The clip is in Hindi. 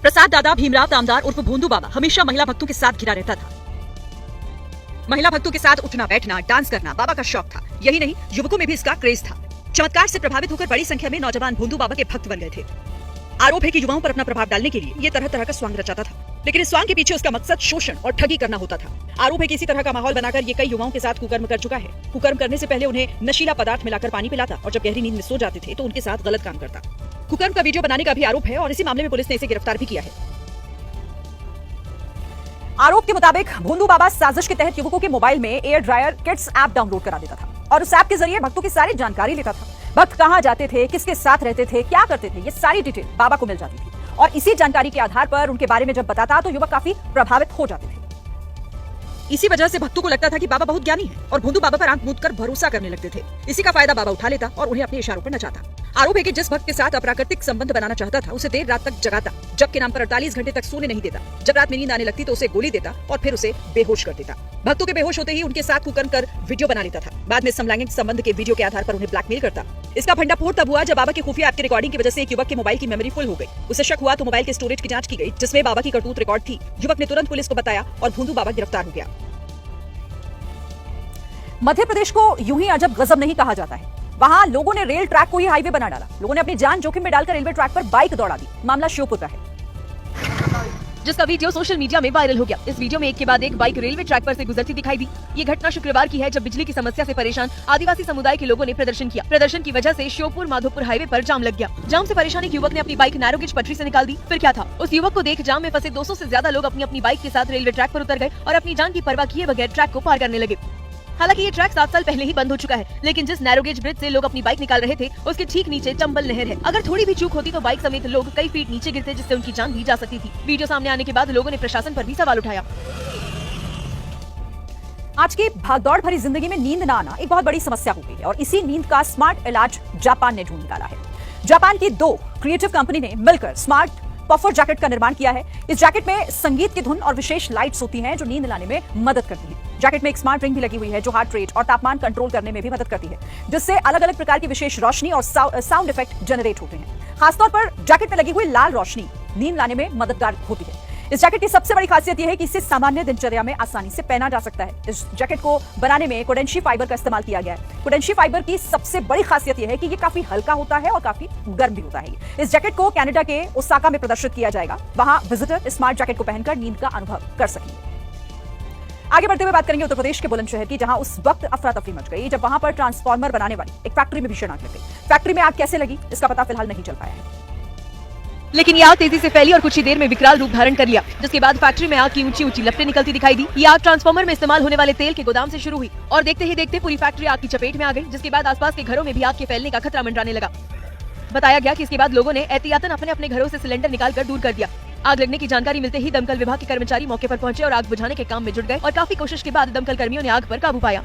प्रसाद दादा भीमराव तामदार उर्फ भोंदू बाबा हमेशा महिला भक्तों के साथ घिरा रहता था। महिला भक्तों के साथ उठना बैठना डांस करना बाबा का शौक था। यही नहीं, युवकों में भी इसका क्रेज था। चमत्कार से प्रभावित होकर बड़ी संख्या में नौजवान भोंदू बाबा के भक्त बन गए थे। आरोप है कि युवाओं पर अपना प्रभाव डालने के लिए ये तरह तरह का स्वांग रचाता था, लेकिन इस स्वांग के पीछे उसका मकसद शोषण और ठगी करना होता था। आरोप है कि इसी तरह का माहौल बनाकर ये कई युवाओं के साथ कुकर्म कर चुका है। कुकर्म करने से पहले उन्हें नशीला पदार्थ मिलाकर पानी पिलाता और जब गहरी नींद में सो जाते थे तो उनके साथ गलत काम करता। कुकर्म का वीडियो बनाने का भी आरोप है और इसी मामले में पुलिस ने इसे गिरफ्तार भी किया है। आरोप के मुताबिक भोंदू बाबा साजिश के तहत युवकों के मोबाइल में air dryer kids app download करा देता था और उस ऐप के जरिए भक्तों की सारी जानकारी लेता था। भक्त कहां जाते थे, किसके साथ रहते थे, क्या करते थे, ये सारी डिटेल बाबा को मिल जाती थी और इसी जानकारी के आधार पर उनके बारे में जब बताता तो युवक काफी प्रभावित हो जाते थे। इसी वजह से भक्तों को लगता था कि बाबा बहुत ज्ञानी है और भोंदू बाबा पर आंख मूंद कर भरोसा करने लगते थे। इसी का फायदा बाबा उठा लेता और उन्हें अपने इशारों पर नचाता। आरोप है कि जिस भक्त के साथ अप्राकृतिक संबंध बनाना चाहता था उसे देर रात तक जगाता, जग के नाम पर 48 घंटे तक सोने नहीं देता। जब रात में नींद आने लगती तो उसे गोली देता और फिर उसे बेहोश कर देता। भक्तों के बेहोश होते ही उनके साथ कुकर्म कर वीडियो बना लेता था। बाद में समलैंगिक संबंध के वीडियो के आधार पर उन्हें ब्लैकमेल करता। इसका भंडाफोड़ तब हुआ जब बाबा के खुफिया ऐप की रिकॉर्डिंग की वजह से एक युवक के मोबाइल की मेमोरी फुल हो गई। उसे शक हुआ तो मोबाइल के स्टोरेज की जांच की गई, जिसमें बाबा की करतूत रिकॉर्ड थी। युवक ने तुरंत पुलिस को बताया और भोंदू बाबा गिरफ्तार हो गया। मध्य प्रदेश को यूं ही अजब गजब नहीं कहा जाता है। वहां लोगों ने रेल ट्रैक को ही हाईवे बना डाला। लोगों ने अपनी जान जोखिम में डालकर रेलवे ट्रैक पर बाइक दौड़ा दी। मामला श्योपुर का है, जिसका वीडियो सोशल मीडिया में वायरल हो गया। इस वीडियो में एक के बाद एक बाइक रेलवे ट्रैक पर से गुजरती दिखाई दी। ये घटना शुक्रवार की है जब बिजली की समस्या से परेशान आदिवासी समुदाय के लोगों ने प्रदर्शन किया। प्रदर्शन की वजह से श्योपुर माधोपुर हाईवे पर जाम लग गया। जाम से परेशान एक युवक ने अपनी बाइक नैरो गेज पटरी से निकाल दी। फिर क्या था, उस युवक को देख जाम में फंसे 200 से ज्यादा लोग अपनी अपनी बाइक के साथ रेलवे ट्रैक पर उतर गए और अपनी जान की परवाह किए बगैर ट्रैक को पार करने लगे। हालांकि ये ट्रैक 7 साल पहले ही बंद हो चुका है, लेकिन जिस नैरो गेज ब्रिज से लोग अपनी बाइक निकाल रहे थे उसके ठीक नीचे चंबल नहर है। अगर थोड़ी भी चूक होती तो बाइक समेत लोग कई फीट नीचे गिरते, जिससे उनकी जान भी जा सकती थी। वीडियो सामने आने के बाद लोगों ने प्रशासन पर भी सवाल उठाया। आज की भागदौड़ भरी जिंदगी में नींद ना आना एक बहुत बड़ी समस्या हो गई है और इसी नींद का स्मार्ट इलाज जापान ने ढूंढ निकाला है। जापान की 2 क्रिएटिव कंपनी ने मिलकर स्मार्ट पफर जैकेट का निर्माण किया है। इस जैकेट में संगीत की धुन और विशेष लाइट्स होती हैं जो नींद लाने में मदद करती है। जैकेट में एक स्मार्ट रिंग भी लगी हुई है जो हार्ट रेट और तापमान कंट्रोल करने में भी मदद करती है, जिससे अलग अलग प्रकार की विशेष रोशनी और साउंड इफेक्ट जनरेट होते हैं। खासतौर पर जैकेट में लगी हुई लाल रोशनी नींद लाने में मददगार होती है। इस जैकेट की सबसे बड़ी खासियत यह है कि इसे सामान्य दिनचर्या में आसानी से पहना जा सकता है। इस जैकेट को बनाने में कोडेंशी फाइबर का इस्तेमाल किया गया है। कोडेंशी फाइबर की सबसे बड़ी खासियत यह है कि ये काफी हल्का होता है और काफी गर्म भी होता है। इस जैकेट को कनाडा के ओसाका में प्रदर्शित किया जाएगा। वहां विजिटर स्मार्ट जैकेट को पहनकर नींद का अनुभव कर सकेंगे। आगे बढ़ते हुए बात करेंगे उत्तर प्रदेश के बुलंदशहर की, जहां उस वक्त अफरा तफरी मच गई जब वहां पर ट्रांसफार्मर बनाने वाली एक फैक्ट्री में भीषण आग लग गई। फैक्ट्री में आग कैसे लगी इसका पता फिलहाल नहीं चल पाया है, लेकिन ये आग तेजी से फैली और कुछ ही देर में विकराल रूप धारण कर लिया, जिसके बाद फैक्ट्री में आग की ऊंची ऊंची लपटें निकलती दिखाई दी। ये आग ट्रांसफार्मर में इस्तेमाल होने वाले तेल के गोदाम से शुरू हुई और देखते ही देखते पूरी फैक्ट्री आग की चपेट में आ गई, जिसके बाद आसपास के घरों में भी आग के फैलने का खतरा मंडराने लगा। बताया गया कि इसके बाद लोगों ने एहतियातन अपने अपने घरों से सिलेंडर निकालकर दूर कर दिया। आग लगने की जानकारी मिलते ही दमकल विभाग के कर्मचारी मौके पर पहुंचे और आग बुझाने के काम में जुट गए और काफी कोशिश के बाद दमकल कर्मियों ने आग पर काबू पाया।